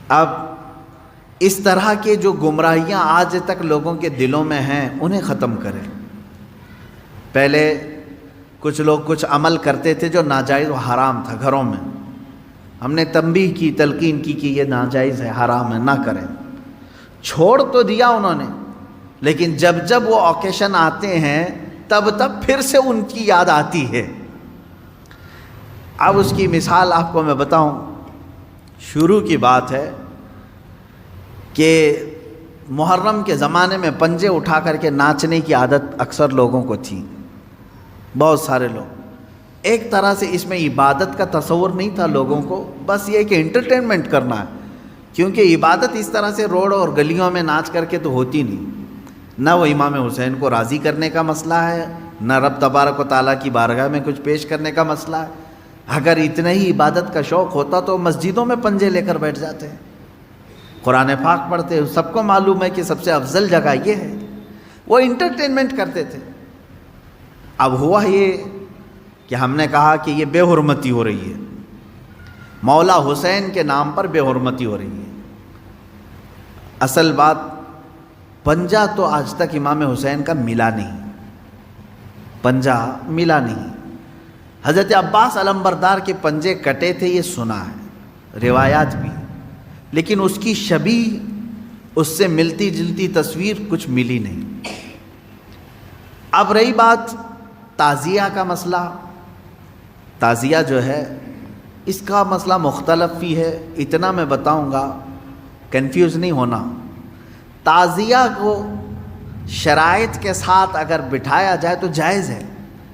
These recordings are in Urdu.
اب اس طرح کے جو گمراہیاں آج تک لوگوں کے دلوں میں ہیں انہیں ختم کریں۔ پہلے کچھ لوگ کچھ عمل کرتے تھے جو ناجائز و حرام تھا گھروں میں، ہم نے تنبیہ کی، تلقین کی کہ یہ ناجائز ہے، حرام ہے، نہ کریں۔ چھوڑ تو دیا انہوں نے، لیکن جب جب وہ اوکیشن آتے ہیں تب پھر سے ان کی یاد آتی ہے۔ اب اس کی مثال آپ کو میں بتاؤں، شروع کی بات ہے کہ محرم کے زمانے میں پنجے اٹھا کر کے ناچنے کی عادت اکثر لوگوں کو تھی، بہت سارے لوگ۔ ایک طرح سے اس میں عبادت کا تصور نہیں تھا لوگوں کو، بس یہ کہ انٹرٹینمنٹ کرنا ہے، کیونکہ عبادت اس طرح سے روڈ اور گلیوں میں ناچ کر کے تو ہوتی نہیں، نہ وہ امام حسین کو راضی کرنے کا مسئلہ ہے، نہ رب تبارک و تعالیٰ کی بارگاہ میں کچھ پیش کرنے کا مسئلہ ہے۔ اگر اتنا ہی عبادت کا شوق ہوتا تو مسجدوں میں پنجے لے کر بیٹھ جاتے ہیں، قرآن پاک پڑھتے ہیں، سب کو معلوم ہے کہ سب سے افضل جگہ یہ ہے۔ وہ انٹرٹینمنٹ کرتے تھے۔ اب ہوا یہ کہ ہم نے کہا کہ یہ بے حرمتی ہو رہی ہے، مولا حسین کے نام پر بے حرمتی ہو رہی ہے۔ اصل بات، پنجہ تو آج تک امام حسین کا ملا نہیں، پنجہ ملا نہیں۔ حضرت عباس علمبردار کے پنجے کٹے تھے، یہ سنا ہے، روایات بھی، لیکن اس کی شبیہ، اس سے ملتی جلتی تصویر کچھ ملی نہیں۔ اب رہی بات تعزیہ کا مسئلہ، تعزیہ جو ہے اس کا مسئلہ مختلف بھی ہے، اتنا میں بتاؤں گا، کنفیوز نہیں ہونا۔ تعزیہ کو شرائط کے ساتھ اگر بٹھایا جائے تو جائز ہے،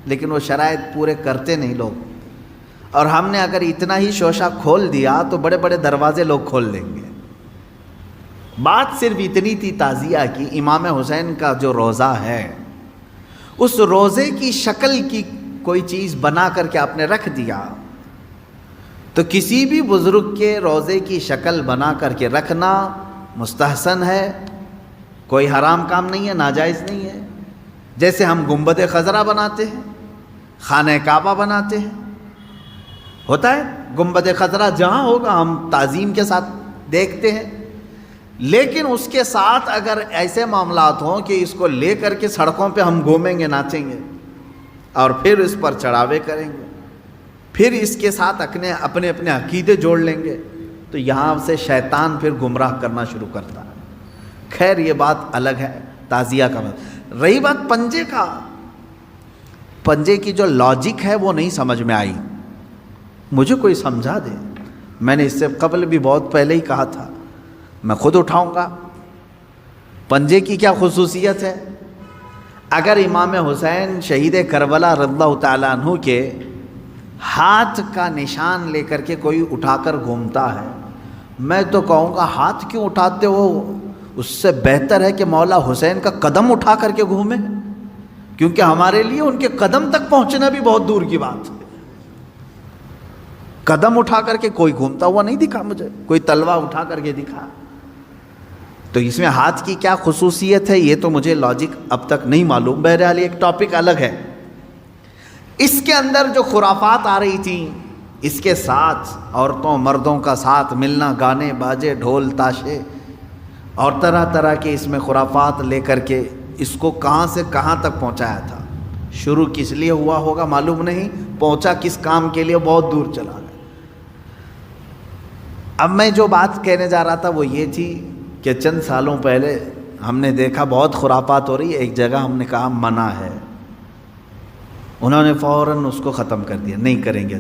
لیکن وہ شرائط پورے کرتے نہیں لوگ، اور ہم نے اگر اتنا ہی شوشہ کھول دیا تو بڑے بڑے دروازے لوگ کھول لیں گے۔ بات صرف اتنی تھی تعزیہ کی، امام حسین کا جو روضہ ہے اس روضے کی شکل کی کوئی چیز بنا کر کے آپ نے رکھ دیا، تو کسی بھی بزرگ کے روضے کی شکل بنا کر کے رکھنا مستحسن ہے، کوئی حرام کام نہیں ہے، ناجائز نہیں ہے۔ جیسے ہم گنبد خضرا بناتے ہیں، خانہ کعبہ بناتے ہیں، ہوتا ہے گنبد خضرا جہاں ہوگا ہم تعظیم کے ساتھ دیکھتے ہیں، لیکن اس کے ساتھ اگر ایسے معاملات ہوں کہ اس کو لے کر کے سڑکوں پہ ہم گھومیں گے، ناچیں گے، اور پھر اس پر چڑھاوے کریں گے، پھر اس کے ساتھ اپنے اپنے عقیدے جوڑ لیں گے، تو یہاں سے شیطان پھر گمراہ کرنا شروع کرتا ہے۔ خیر یہ بات الگ ہے، تعزیہ کا مطلب۔ رہی بات پنجے کا، پنجے کی جو لاجک ہے وہ نہیں سمجھ میں آئی، مجھے کوئی سمجھا دے۔ میں نے اس سے قبل بھی بہت پہلے ہی کہا تھا، میں خود اٹھاؤں گا۔ پنجے کی کیا خصوصیت ہے؟ اگر امام حسین شہید کربلا رضی اللہ تعالیٰ عنہ کے ہاتھ کا نشان لے کر کے کوئی اٹھا کر گھومتا ہے، میں تو کہوں گا ہاتھ کیوں اٹھاتے ہو؟ اس سے بہتر ہے کہ مولا حسین کا قدم اٹھا کر کے گھومیں، کیونکہ ہمارے لیے ان کے قدم تک پہنچنا بھی بہت دور کی بات ہے۔ قدم اٹھا کر کے کوئی گھومتا ہوا نہیں دکھا مجھے، کوئی تلوار اٹھا کر کے دکھا۔ تو اس میں ہاتھ کی کیا خصوصیت ہے یہ تو مجھے لاجک اب تک نہیں معلوم، بہرحال ایک ٹاپک الگ ہے۔ اس کے اندر جو خرافات آ رہی تھیں، اس کے ساتھ عورتوں مردوں کا ساتھ ملنا، گانے باجے ڈھول تاشے اور طرح طرح کے اس میں خرافات لے کر کے اس کو کہاں سے کہاں تک پہنچایا تھا۔ شروع کس لیے ہوا ہوگا معلوم نہیں، پہنچا کس کام کے لیے بہت دور چلا گیا۔ اب میں جو بات کہنے جا رہا تھا وہ یہ تھی کہ چند سالوں پہلے ہم نے دیکھا بہت خرافات ہو رہی ہے، ایک جگہ ہم نے کہا منع ہے، انہوں نے فوراً اس کو ختم کر دیا، نہیں کریں گے۔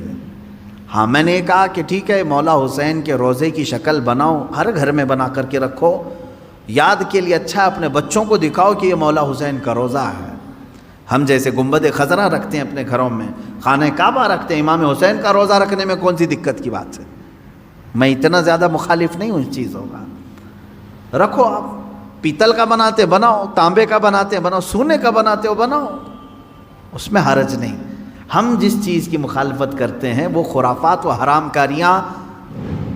ہاں میں نے کہا کہ ٹھیک ہے، مولا حسین کے روضے کی شکل بناؤ، ہر گھر میں بنا کر کے رکھو، یاد کے لیے اچھا، اپنے بچوں کو دکھاؤ کہ یہ مولا حسین کا روضہ ہے۔ ہم جیسے گنبد خضرا رکھتے ہیں اپنے گھروں میں، خانہ کعبہ رکھتے ہیں، امام حسین کا روضہ رکھنے میں کون سی دقت کی بات ہے؟ میں اتنا زیادہ مخالف نہیں ہوں اس چیزوں کا، رکھو، آپ پیتل کا بناتے بناؤ، تانبے کا بناتے بناؤ، سونے کا بناتے ہو بناؤ، اس میں حرج نہیں۔ ہم جس چیز کی مخالفت کرتے ہیں وہ خرافات و حرام کاریاں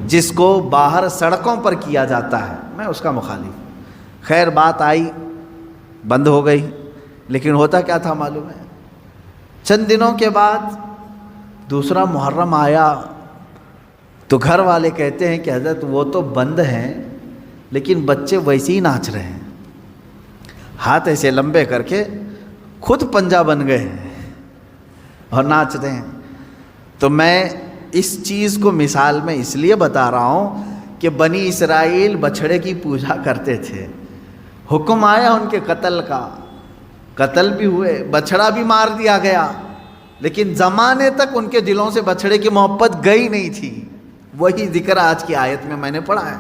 جس کو باہر سڑکوں پر کیا جاتا ہے، میں اس کا مخالف۔ خیر بات آئی، بند ہو گئی، لیکن ہوتا کیا تھا معلوم ہے؟ چند دنوں کے بعد دوسرا محرم آیا، تو گھر والے کہتے ہیں کہ حضرت وہ تو بند ہیں لیکن بچے ویسے ہی ناچ رہے ہیں، ہاتھ ایسے لمبے کر کے خود پنجہ بن گئے ہیں اور ناچ رہے ہیں۔ تو میں اس چیز کو مثال میں اس لیے بتا رہا ہوں کہ بنی اسرائیل بچھڑے کی پوجا کرتے تھے، حکم آیا ان کے قتل کا، قتل بھی ہوئے، بچھڑا بھی مار دیا گیا، لیکن زمانے تک ان کے دلوں سے بچھڑے کی محبت گئی نہیں تھی۔ وہی ذکر آج کی آیت میں نے پڑھا ہے۔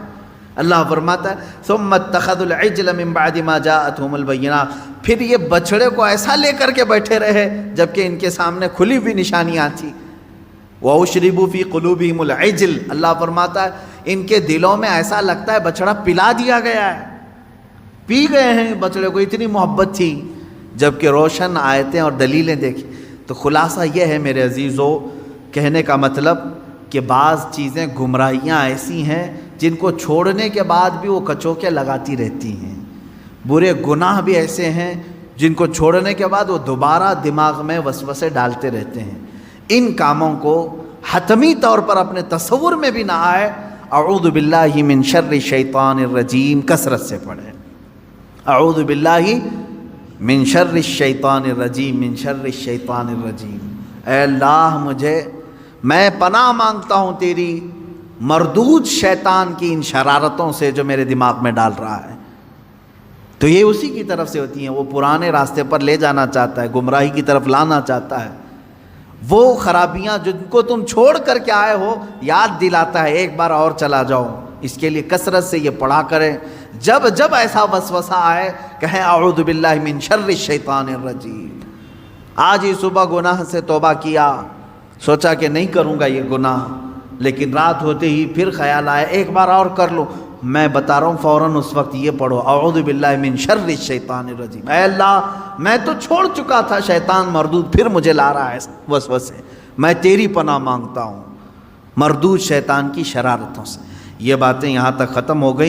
اللہ فرماتا ہے ثم اتخذوا العجل من بعد ما جاءتهم البینات، پھر یہ بچھڑے کو ایسا لے کر کے بیٹھے رہے جبکہ ان کے سامنے کھلی ہوئی نشانیاں تھیں۔ وَأُشْرِبُوا فِي قُلُوبِهِمُ الْعِجْلَ، اللہ فرماتا ہے ان کے دلوں میں ایسا لگتا ہے بچڑا پلا دیا گیا ہے، پی گئے ہیں بچڑے کو، اتنی محبت تھی، جبکہ روشن آیتیں اور دلیلیں دیکھیں۔ تو خلاصہ یہ ہے میرے عزیزو، کہنے کا مطلب کہ بعض چیزیں گمراہیاں ایسی ہیں جن کو چھوڑنے کے بعد بھی وہ کچوکے لگاتی رہتی ہیں، برے گناہ بھی ایسے ہیں جن کو چھوڑنے کے بعد وہ دوبارہ دماغ میں وسوسے ڈالتے رہتے ہیں۔ ان کاموں کو حتمی طور پر اپنے تصور میں بھی نہ آئے۔ اعوذ باللہ من شر الشیطان الرجیم کثرت سے پڑھیں، اعوذ باللہ من شر الشیطان الرجیم، من شر الشیطان الرجیم۔ اے اللہ میں پناہ مانگتا ہوں تیری مردود شیطان کی ان شرارتوں سے جو میرے دماغ میں ڈال رہا ہے۔ تو یہ اسی کی طرف سے ہوتی ہیں، وہ پرانے راستے پر لے جانا چاہتا ہے، گمراہی کی طرف لانا چاہتا ہے۔ وہ خرابیاں جن کو تم چھوڑ کر کے آئے ہو یاد دلاتا ہے، ایک بار اور چلا جاؤ۔ اس کے لیے کثرت سے یہ پڑھا کریں، جب جب ایسا وسوسہ آئے کہیں اعوذ باللہ من شر الشیطان الرجیم۔ آج ہی صبح گناہ سے توبہ کیا، سوچا کہ نہیں کروں گا یہ گناہ، لیکن رات ہوتے ہی پھر خیال آیا ایک بار اور کر لو۔ میں بتا رہا ہوں فوراً اس وقت یہ پڑھو اعوذ باللہ من شر الشیطان الرجیم۔ اے اللہ میں تو چھوڑ چکا تھا شیطان مردود، پھر مجھے لا رہا ہے وسوسے، میں تیری پناہ مانگتا ہوں مردود شیطان کی شرارتوں سے۔ یہ باتیں یہاں تک ختم ہو گئیں۔